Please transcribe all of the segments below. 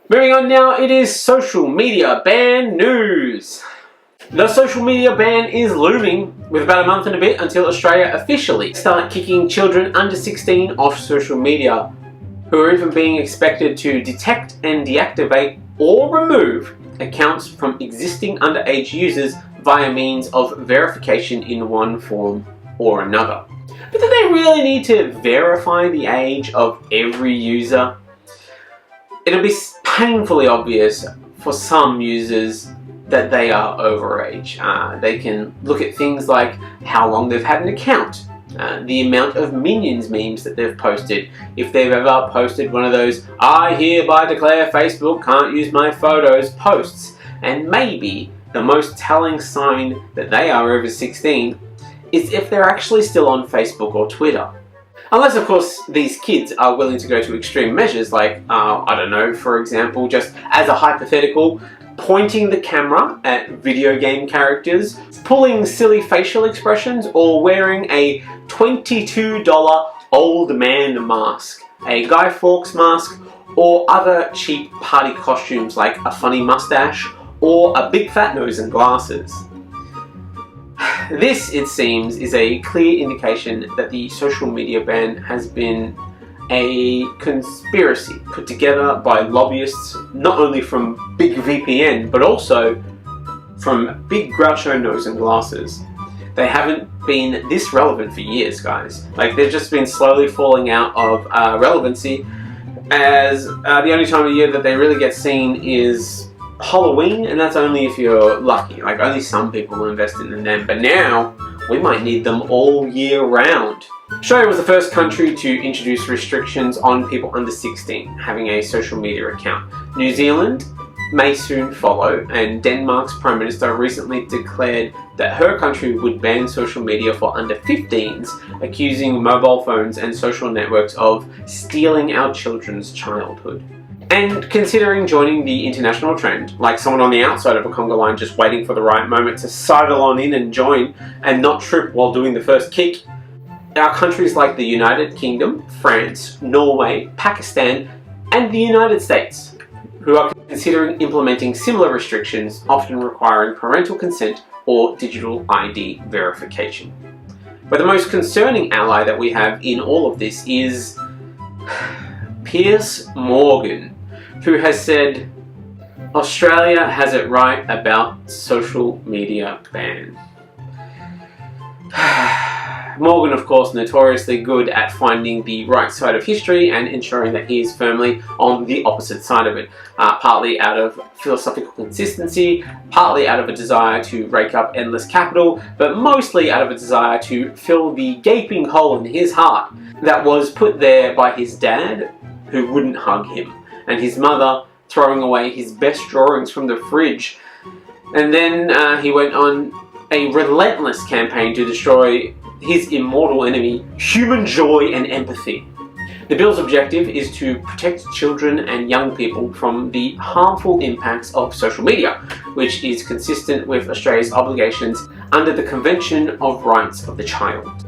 Moving on now, it is social media ban news. The social media ban is looming, with about a month and a bit until Australia officially start kicking children under 16 off social media, who are even being expected to detect and deactivate or remove accounts from existing underage users via means of verification in one form or another. But do they really need to verify the age of every user? It'll be painfully obvious for some users that they are overage. They can look at things like how long they've had an account, the amount of Minions memes that they've posted, if they've ever posted one of those "I hereby declare Facebook can't use my photos" posts, and maybe the most telling sign that they are over 16 is if they're actually still on Facebook or Twitter. Unless, of course, these kids are willing to go to extreme measures like, I don't know, for example, just as a hypothetical, pointing the camera at video game characters, pulling silly facial expressions, or wearing a $22 old man mask, a Guy Fawkes mask, or other cheap party costumes like a funny mustache or a big fat nose and glasses. This, it seems, is a clear indication that the social media ban has been a conspiracy put together by lobbyists, not only from Big VPN, but also from Big Groucho Nose and Glasses. They haven't been this relevant for years, guys. Like, they've just been slowly falling out of relevancy, as the only time of year that they really get seen is Halloween, and that's only if you're lucky. Like, only some people will invest in them, but now we might need them all year round. Australia was the first country to introduce restrictions on people under 16 having a social media account. New Zealand may soon follow, and Denmark's Prime Minister recently declared that her country would ban social media for under 15s, accusing mobile phones and social networks of stealing our children's childhood. And considering joining the international trend, like someone on the outside of a conga line just waiting for the right moment to sidle on in and join and not trip while doing the first kick, our countries like the United Kingdom, France, Norway, Pakistan, and the United States, who are considering implementing similar restrictions, often requiring parental consent or digital ID verification. But the most concerning ally that we have in all of this is Piers Morgan, who has said Australia has it right about social media ban. Morgan, of course, notoriously good at finding the right side of history and ensuring that he is firmly on the opposite side of it, partly out of philosophical consistency, partly out of a desire to rake up endless capital, but mostly out of a desire to fill the gaping hole in his heart that was put there by his dad, who wouldn't hug him, and his mother throwing away his best drawings from the fridge. And then he went on a relentless campaign to destroy his immortal enemy, human joy and empathy. The bill's objective is to protect children and young people from the harmful impacts of social media, which is consistent with Australia's obligations under the Convention of Rights of the Child.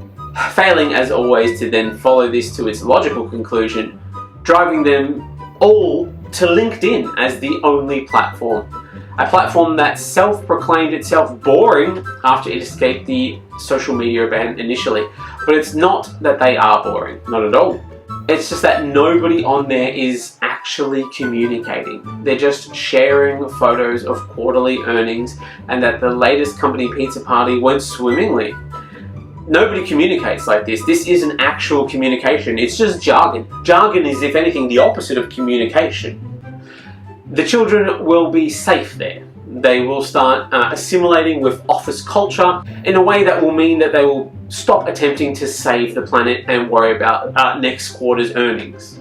Failing, as always, to then follow this to its logical conclusion, driving them all to LinkedIn as the only platform. A platform that self-proclaimed itself boring after it escaped the social media ban initially. But it's not that they are boring, not at all. It's just that nobody on there is actually communicating. They're just sharing photos of quarterly earnings and that the latest company pizza party went swimmingly. Nobody communicates like this. This isn't actual communication. It's just jargon. Jargon is, if anything, the opposite of communication. The children will be safe there. They will start assimilating with office culture in a way that will mean that they will stop attempting to save the planet and worry about next quarter's earnings.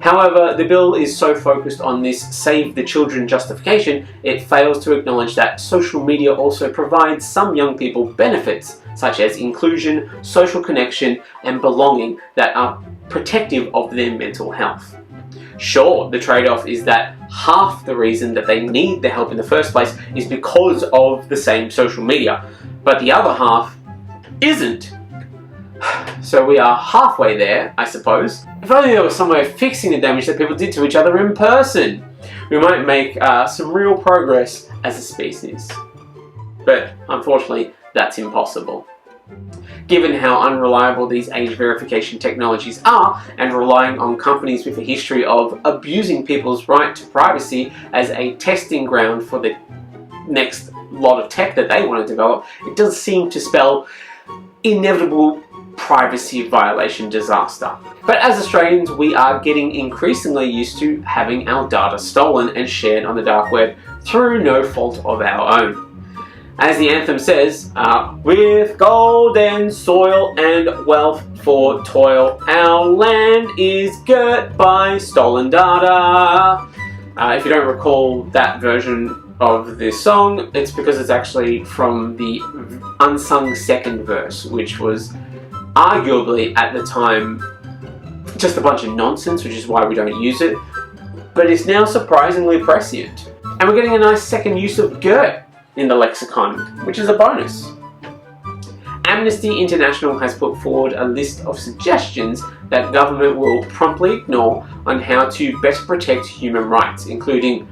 However, the bill is so focused on this save the children justification, it fails to acknowledge that social media also provides some young people benefits, such as inclusion, social connection, and belonging that are protective of their mental health. Sure, the trade-off is that half the reason that they need the help in the first place is because of the same social media, but the other half isn't. So we are halfway there, I suppose. If only there was some way of fixing the damage that people did to each other in person. we might make some real progress as a species. But unfortunately, that's impossible. Given how unreliable these age verification technologies are, and relying on companies with a history of abusing people's right to privacy as a testing ground for the next lot of tech that they want to develop, it does seem to spell inevitable privacy violation disaster. But as Australians, we are getting increasingly used to having our data stolen and shared on the dark web through no fault of our own. As the anthem says, with golden soil and wealth for toil, our land is girt by stolen data. If you don't recall that version of this song, it's because it's actually from the unsung second verse, which was arguably at the time just a bunch of nonsense, which is why we don't use it, but it's now surprisingly prescient. And we're getting a nice second use of girt in the lexicon, which is a bonus. Amnesty International has put forward a list of suggestions that government will promptly ignore on how to better protect human rights, including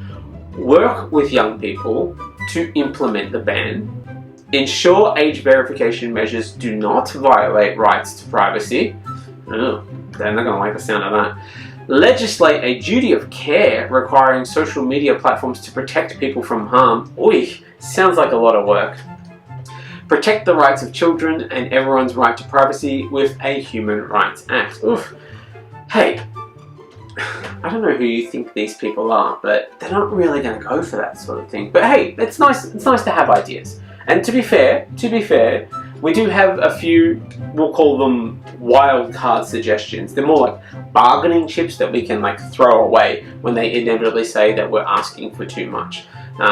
work with young people to implement the ban, ensure age verification measures do not violate rights to privacy. Oh, they're not going to like the sound of that. Legislate a duty of care requiring social media platforms to protect people from harm. Oi, sounds like a lot of work. Protect the rights of children and everyone's right to privacy with a Human Rights Act. Oof. Hey, I don't know who you think these people are, but they're not really going to go for that sort of thing. But hey, it's nice to have ideas. And to be fair, we do have a few, we'll call them wild card suggestions. They're more like bargaining chips that we can like throw away when they inevitably say that we're asking for too much.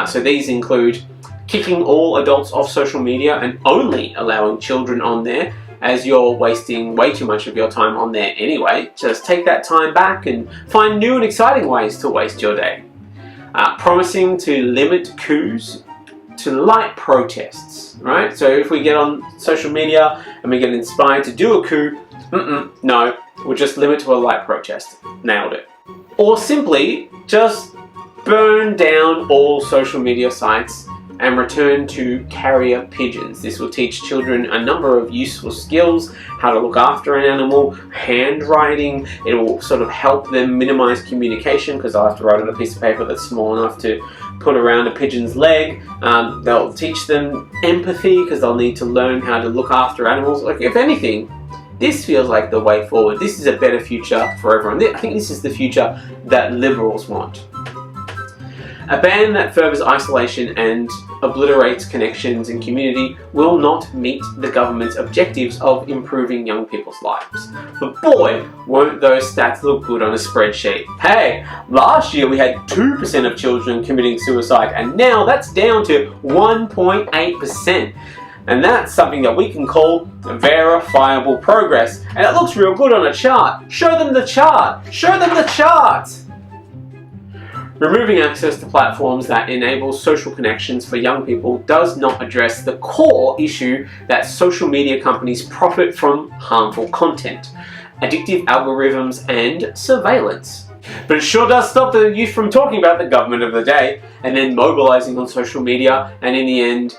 So these include kicking all adults off social media and only allowing children on there, as you're wasting way too much of your time on there anyway. Just take that time back and find new and exciting ways to waste your day. Promising to limit coups to light protests, right? So if we get on social media and we get inspired to do a coup, no, we'll just limit to a light protest. Nailed it. Or simply just burn down all social media sites and return to carrier pigeons. This will teach children a number of useful skills, how to look after an animal, handwriting. It will sort of help them minimize communication because I'll have to write on a piece of paper that's small enough to put around a pigeon's leg. They'll teach them empathy because they'll need to learn how to look after animals. Like, if anything, this feels like the way forward. This is a better future for everyone. I think this is the future that liberals want. A ban that furthers isolation and obliterates connections and community will not meet the government's objectives of improving young people's lives. But boy, won't those stats look good on a spreadsheet. Hey, last year we had 2% of children committing suicide, and now that's down to 1.8%. And that's something that we can call verifiable progress. And it looks real good on a chart. Show them the chart. Show them the chart. Removing access to platforms that enable social connections for young people does not address the core issue that social media companies profit from harmful content, addictive algorithms, and surveillance. But it sure does stop the youth from talking about the government of the day and then mobilizing on social media, and in the end,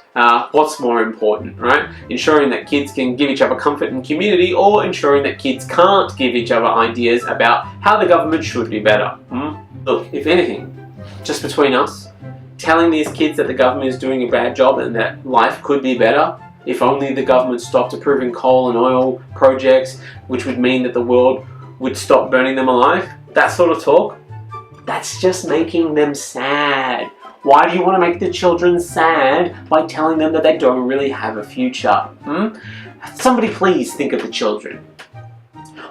what's more important, right? Ensuring that kids can give each other comfort and community, or ensuring that kids can't give each other ideas about how the government should be better. Look, if anything, just between us, telling these kids that the government is doing a bad job and that life could be better, if only the government stopped approving coal and oil projects, which would mean that the world would stop burning them alive, that sort of talk, that's just making them sad. Why do you want to make the children sad by telling them that they don't really have a future? Somebody please think of the children.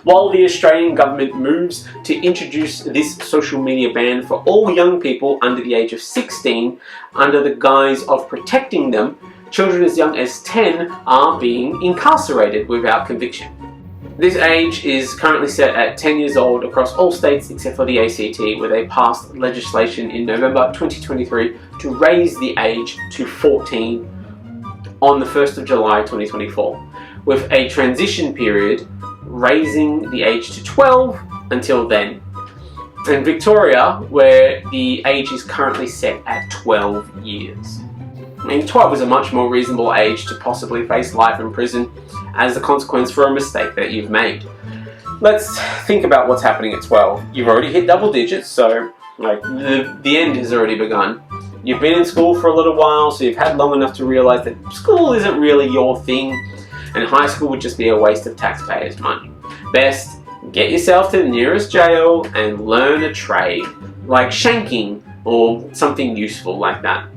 While the Australian government moves to introduce this social media ban for all young people under the age of 16, under the guise of protecting them, children as young as 10 are being incarcerated without conviction. This age is currently set at 10 years old across all states except for the ACT, where they passed legislation in November 2023 to raise the age to 14 on the 1st of July 2024, with a transition period raising the age to 12 until then. In Victoria, where the age is currently set at 12 years. I mean, 12 is a much more reasonable age to possibly face life in prison as a consequence for a mistake that you've made. Let's think about what's happening at 12. You've already hit double digits, so like the end has already begun. You've been in school for a little while, so you've had long enough to realise that school isn't really your thing, and high school would just be a waste of taxpayers' money. Best, get yourself to the nearest jail and learn a trade, like shanking or something useful like that.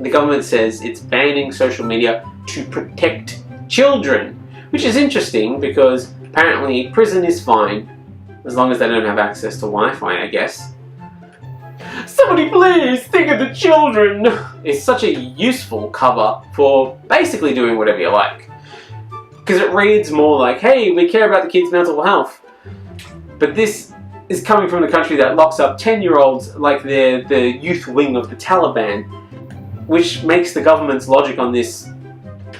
The government says it's banning social media to protect children, which is interesting because apparently prison is fine as long as they don't have access to Wi-Fi, I guess. Somebody please think of the children! It's such a useful cover for basically doing whatever you like. Because it reads more like, hey, we care about the kids' mental health. But this is coming from the country that locks up 10-year-olds like they're the youth wing of the Taliban, which makes the government's logic on this,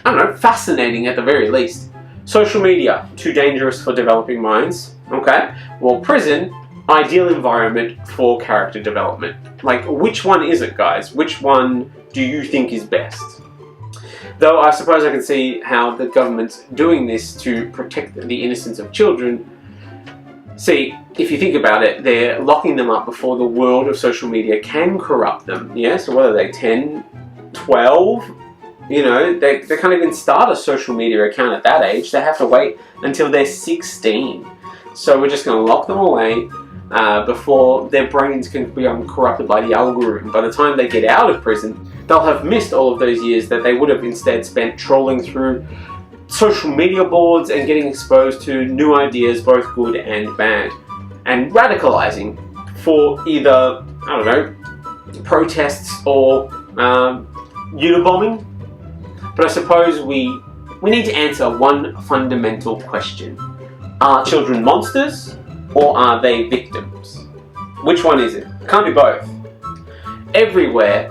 I don't know, fascinating at the very least. Social media, too dangerous for developing minds. Okay, well, prison, ideal environment for character development. Like, which one is it, guys? Which one do you think is best? Though I suppose I can see how the government's doing this to protect the innocence of children. See, if you think about it, they're locking them up before the world of social media can corrupt them. Yeah, so what are they, 10, 12? You know, they can't even start a social media account at that age. They have to wait until they're 16. So we're just going to lock them away before their brains can become corrupted by the algorithm. By the time they get out of prison, they'll have missed all of those years that they would have instead spent trolling through social media boards and getting exposed to new ideas, both good and bad, and radicalizing for either, I don't know, protests or Unabombing. But I suppose we need to answer one fundamental question. Are children monsters or are they victims? Which one is it? Can't be both. Everywhere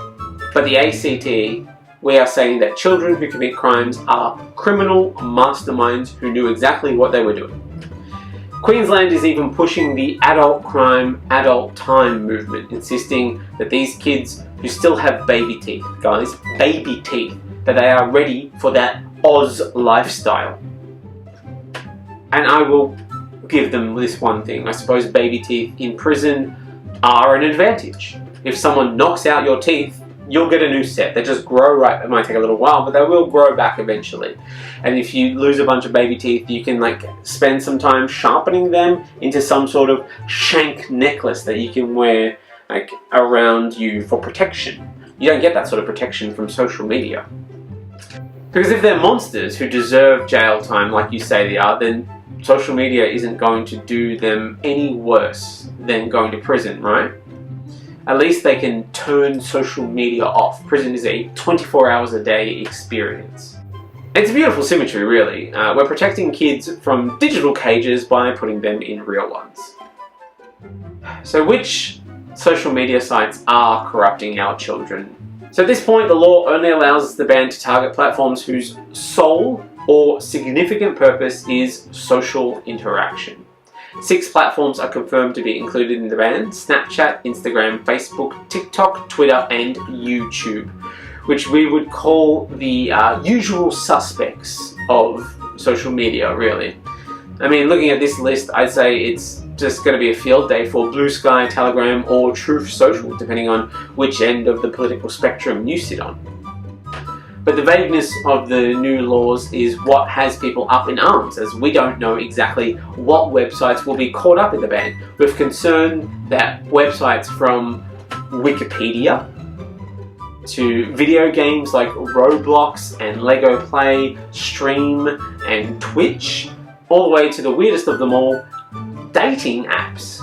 but the ACT, we are saying that children who commit crimes are criminal masterminds who knew exactly what they were doing. Queensland is even pushing the adult crime, adult time movement, insisting that these kids who still have baby teeth, guys, baby teeth, that they are ready for that Oz lifestyle. And I will give them this one thing. I suppose baby teeth in prison are an advantage. If someone knocks out your teeth, you'll get a new set. They just grow right. It might take a little while, but they will grow back eventually. And if you lose a bunch of baby teeth, you can like spend some time sharpening them into some sort of shank necklace that you can wear like around you for protection. You don't get that sort of protection from social media. Because if they're monsters who deserve jail time like you say they are, then social media isn't going to do them any worse than going to prison, right? At least they can turn social media off. Prison is a 24 hours a day experience. It's a beautiful symmetry, really. We're protecting kids from digital cages by putting them in real ones. So which social media sites are corrupting our children? So at this point, the law only allows the ban to target platforms whose sole or significant purpose is social interaction. 6 platforms are confirmed to be included in the ban: Snapchat, Instagram, Facebook, TikTok, Twitter, and YouTube, which we would call the usual suspects of social media, really. I mean, looking at this list, I'd say it's just going to be a field day for Blue Sky, Telegram, or Truth Social, depending on which end of the political spectrum you sit on. But the vagueness of the new laws is what has people up in arms, as we don't know exactly what websites will be caught up in the ban, with concern that websites from Wikipedia to video games like Roblox and Lego Play, Stream and Twitch, all the way to the weirdest of them all, dating apps.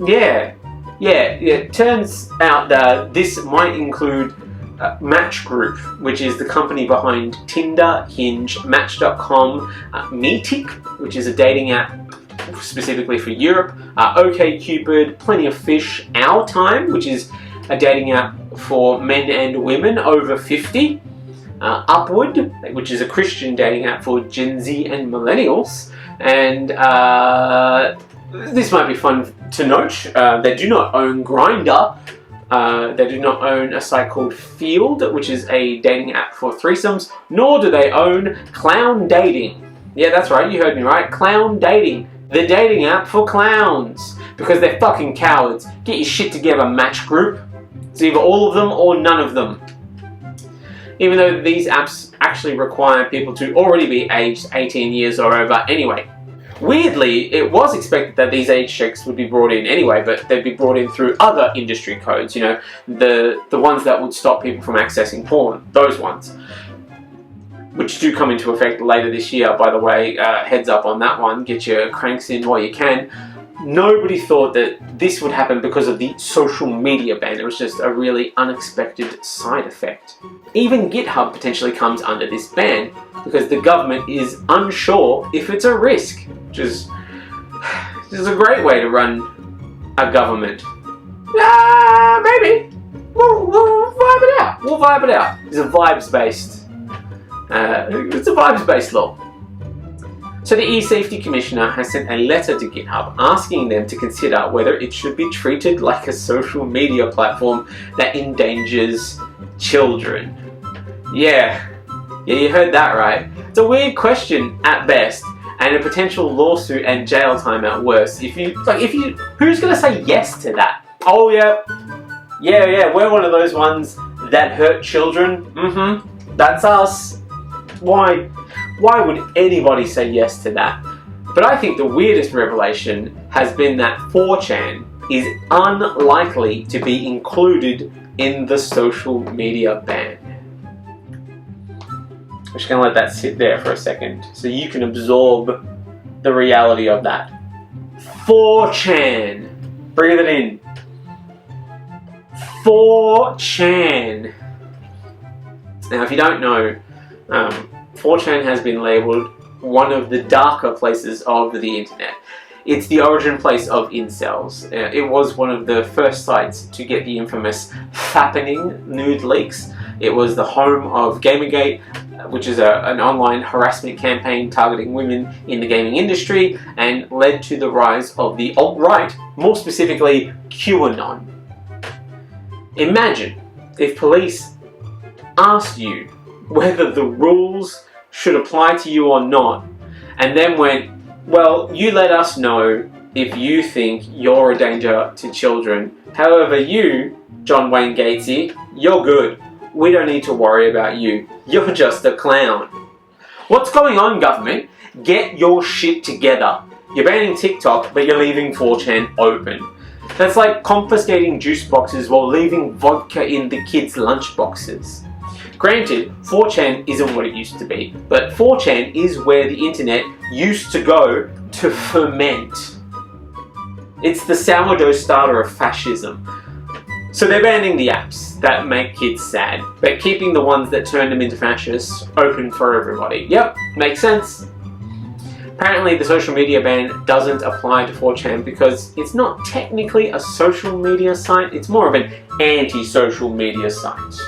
Yeah, it turns out that this might include Match Group, which is the company behind Tinder, Hinge, Match.com, Meetic, which is a dating app specifically for Europe, OkCupid, Plenty of Fish, Our Time, which is a dating app for men and women over 50, Upward, which is a Christian dating app for Gen Z and millennials, and this might be fun to note. They do not own Grindr. They do not own a site called Field, which is a dating app for threesomes, nor do they own Clown Dating. Yeah, that's right, you heard me right. Clown Dating. The dating app for clowns. Because they're fucking cowards. Get your shit together, Match Group. It's either all of them or none of them. Even though these apps actually require people to already be aged 18 years or over anyway. Weirdly, it was expected that these age checks would be brought in anyway, but they'd be brought in through other industry codes, you know, the ones that would stop people from accessing porn, those ones. Which do come into effect later this year, by the way, heads up on that one, get your cranks in while you can. Nobody thought that this would happen because of the social media ban. It was just a really unexpected side effect. Even GitHub potentially comes under this ban because the government is unsure if it's a risk, which is a great way to run a government. Maybe. We'll vibe it out. We'll vibe it out. It's a vibes-based. It's a vibes-based law. So the eSafety Commissioner has sent a letter to GitHub asking them to consider whether it should be treated like a social media platform that endangers children. Yeah, you heard that right. It's a weird question at best, and a potential lawsuit and jail time at worst. Who's gonna say yes to that? Oh yeah, we're one of those ones that hurt children. That's us. Why would anybody say yes to that? But I think the weirdest revelation has been that 4chan is unlikely to be included in the social media ban. I'm just going to let that sit there for a second so you can absorb the reality of that. 4chan. Breathe it in. 4chan. Now, if you don't know, 4chan has been labelled one of the darker places of the internet. It's the origin place of incels. It was one of the first sites to get the infamous fappening nude leaks. It was the home of Gamergate, which is an online harassment campaign targeting women in the gaming industry, and led to the rise of the alt-right, more specifically QAnon. Imagine if police asked you whether the rules should apply to you or not, and then went, well, you let us know if you think you're a danger to children. However, you, John Wayne Gatesy, you're good. We don't need to worry about you. You're just a clown. What's going on, government? Get your shit together. You're banning TikTok, but you're leaving 4chan open. That's like confiscating juice boxes while leaving vodka in the kids' lunch boxes. Granted, 4chan isn't what it used to be, but 4chan is where the internet used to go to ferment. It's the sourdough starter of fascism. So they're banning the apps that make kids sad, but keeping the ones that turn them into fascists open for everybody. Yep, makes sense. Apparently the social media ban doesn't apply to 4chan because it's not technically a social media site, it's more of an anti-social media site.